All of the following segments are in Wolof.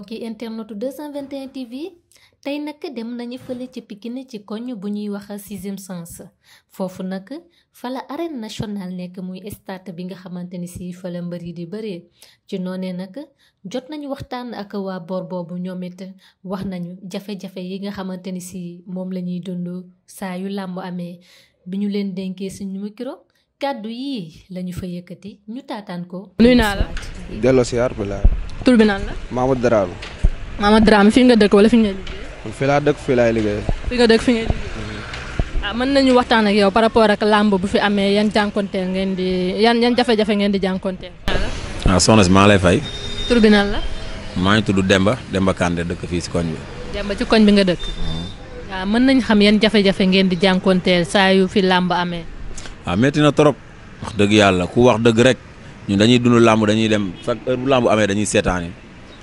mbokki internetu 221 TV tey nag dem nañu fële ci Pikine ci koñ bu ñuy wax 6e sens foofu nag fa la arène nationale nekk muy stade bi nga xamante ni si fa la mbër yi di bëree ci noonee nag jot nañu waxtaan ak waa boor boobu ñoom it wax nañu jafe-jafe yi nga xamante ni si moom la ñuy dund saa yu làmb amee bi ñu leen dénkee suñu micro kàddu yii lañu fa yëkkati ñu taataan ko. nuyu naa la. delloo si yaar bi laa. tur bi naan la. Mamadou Dramé. Mamadou Dramé fi nga dëkk wala fi nga liggéey. fii laa dëkk fii laay liggéey. fi nga dëkk fi nga liggéey. mën nañu waxtaan ak yow par rapport ak làmb bu fi amee yan jànkonteel ngeen di yan jafe-jafe ngeen di jànkonteel. soxna si maa lay fay. tur bi naan la. maa ngi tudd Demba Kandé dëkk fii si koñ bi. Demba ci koñ bi nga dëkk. waaw mën nañ xam yan jafe-jafe ngeen di jànkonteel saa yu fi làmb amee. waaw métti na trop wax dëgg yàlla ku wax dëgg rek ñun dañuy dund làmb dañuy dem chaque heure bu làmb amee dañuy seetaani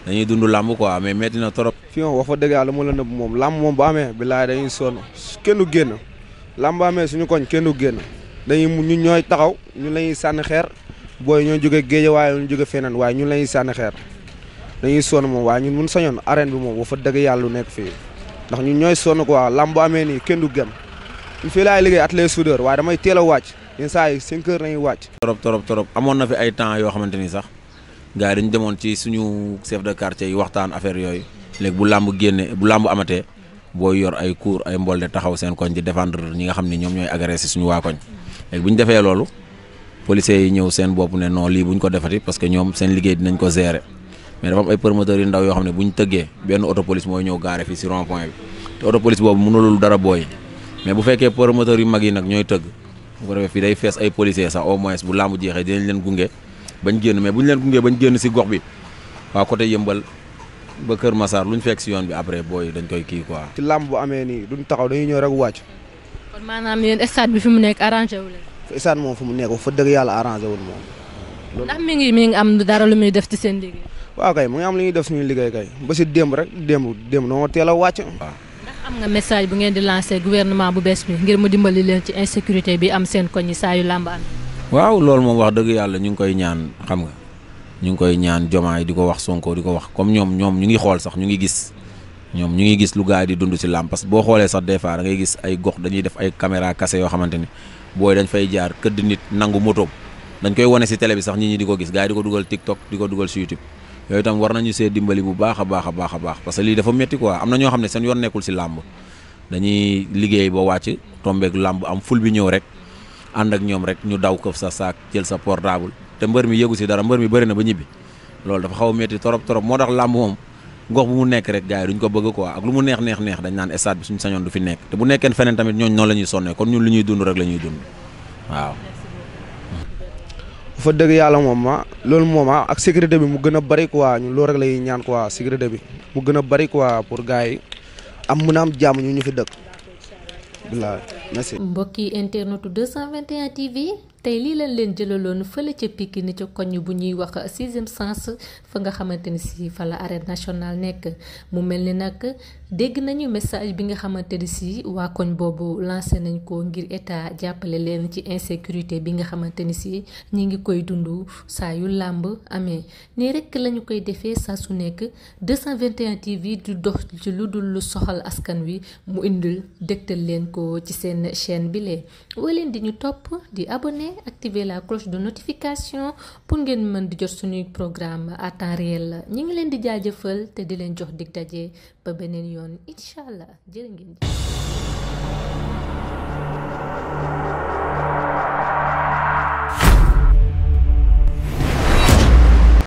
dañuy dund làmb quoi mais métti na trop. fii moom wax fa dëgg yàlla mu la nëbb moom làmb moom bu amee bilaay dañuy sonn kenn du génn làmb amee suñu koñ kenn du génn ñun ñooy taxaw ñun la ñuy sànni xeer booy ñoo jóge géej waaye ñu jóge feneen waaye ñun la ñuy sànni xeer dañuy sonn moom waaye ñun mun sañoon arène bi moom wax fa dëgg yàlla lu nekk fii ndax ñun ñooy sonn quoi làmb bu amee nii kenn du gën fii laay liggéey atelier soudeur waaye damay teel a wàcc yenn saa yi 5 heures nañuy wàcc. trop amoon na fi ay temps yoo xamante ni sax gars yi dañu demoon ci suñu chef de quartier yi waxtaan affaire yooyu léegi bu làmb amatee booy yor ay cour ay mbolde taxaw seen koñ di défendre ñi nga xam ni ñoom ñooy agressé suñu waa koñ léegi bu ñu defee loolu policiers yi ñëw seen bopp ne non lii bu ñu ko defati parce que ñoom seen liggéey dinañ ko gérer mais dafa am ay promoteurs yu ndaw yoo xam ne bu ñu tëggee benn auto police mooy ñëw gaare fii si rond point bi te auto police boobu mënulul dara booy mais bu fekkee promoteurs yu mag yi nag ñooy tëgg bu ko defee fii day fees ay policiers sax au moins bu làmb jeexee dinañ leen gunge bañ génn mais bu ñu leen gungee bañ génn si gox bi waa côté yëmbal ba Kër Massar lu ñu fekk si yoon bi après booy dañ koy kii quoi. ci làmb bu amee nii duñ taxaw dañuy ñëw rek wàcc. kon maanaam yéen stade bi fi mu nekk arrangé wu leen. stade moom fu mu nekk fa dëgg yàlla arrangé wul moom. ndax mi ngi am dara lu muy def ci seen liggéey. waaw kay mu ngi am lu ñuy def suñuy liggéey kay ba si démb rek démb noo teel a wàcc. waaw. am nga message bu ngeen di lancé gouvernement bu bees bi ngir mu dimbali leen ci insécurité bi am seen koñ yi saa yu làmb am. waaw loolu moom wax dëgg yàlla ñu ngi koy ñaan xam nga ñu ngi koy ñaan Diomaye di ko wax Sonko di ko wax comme ñoom ñu ngi xool sax ñu ngi gis lu gars yi di dund ci làmb parce que boo xoolee sax des fois da ngay gis ay gox dañuy def ay caméra cassé yoo xamante ni booy dañ fay jaar këdd nit nangu moto dañ koy wane ci télé bi sax nit ñi di ko gis gars yi di ko dugal TikTok di ko dugal ci YouTube yooyu tam war nañu see dimbali bu baax a baax parce que lii dafa métti quoi am na ñoo xam ne seen yoon nekkul ci làmb dañuy liggéey ba wàcc tombeek làmb am ful bi ñëw rek ànd ak ñoom rek ñu daw këf sa saak jël sa portable te mbër mi yëgu ci dara mbër mi bëri na ba ñibbi loolu dafa xaw a métti trop moo tax làmb moom gox bu mu nekk rek gars yi duñ ko bëgg quoi ak lu mu neex dañ naan stade bi suñu sañoon du fi nekk te bu nekkee feneen tamit ñooñ noonu la ñuy sonnee kon ñun li ñuy dund rek la ñuy dund waaw. fa dëgg yàlla moom loolu moom ak sécurité bi mu gën a bari quoi ñun loolu rek lay ñaan quoi sécurité bi mu gën a bari quoi pour gars yi mën a am jàmm ñu fi dëkk. bilaay merci. mbokki internetu 221 TV tey lii lañ leen jëlaloon fële ca Pikine ca koñ bu ñuy wax 6e sens fa nga xamante ni si fa la arène nationale nekk mu mel ni nag dégg nañu message bi nga xamante ni si waa koñ boobu lancé nañ ko ngir état jàppale leen ci insécurité bi nga xamante ni si ñi ngi koy dund saa yu làmb amee nii rek lañu koy defee saa su nekk 221 TV du dox ci lu dul lu soxal askan wi mu indil dégtal leen ko ci seen chaîne bi lee woo leen di ñu topp di abonné activer la cloche de notification pour ngeen mën di jot suñuy programme à temps réel ñi ngi leen di jaajëfal te di leen jox dig daje ba beneen yoon incha allah jërë ngeen jëf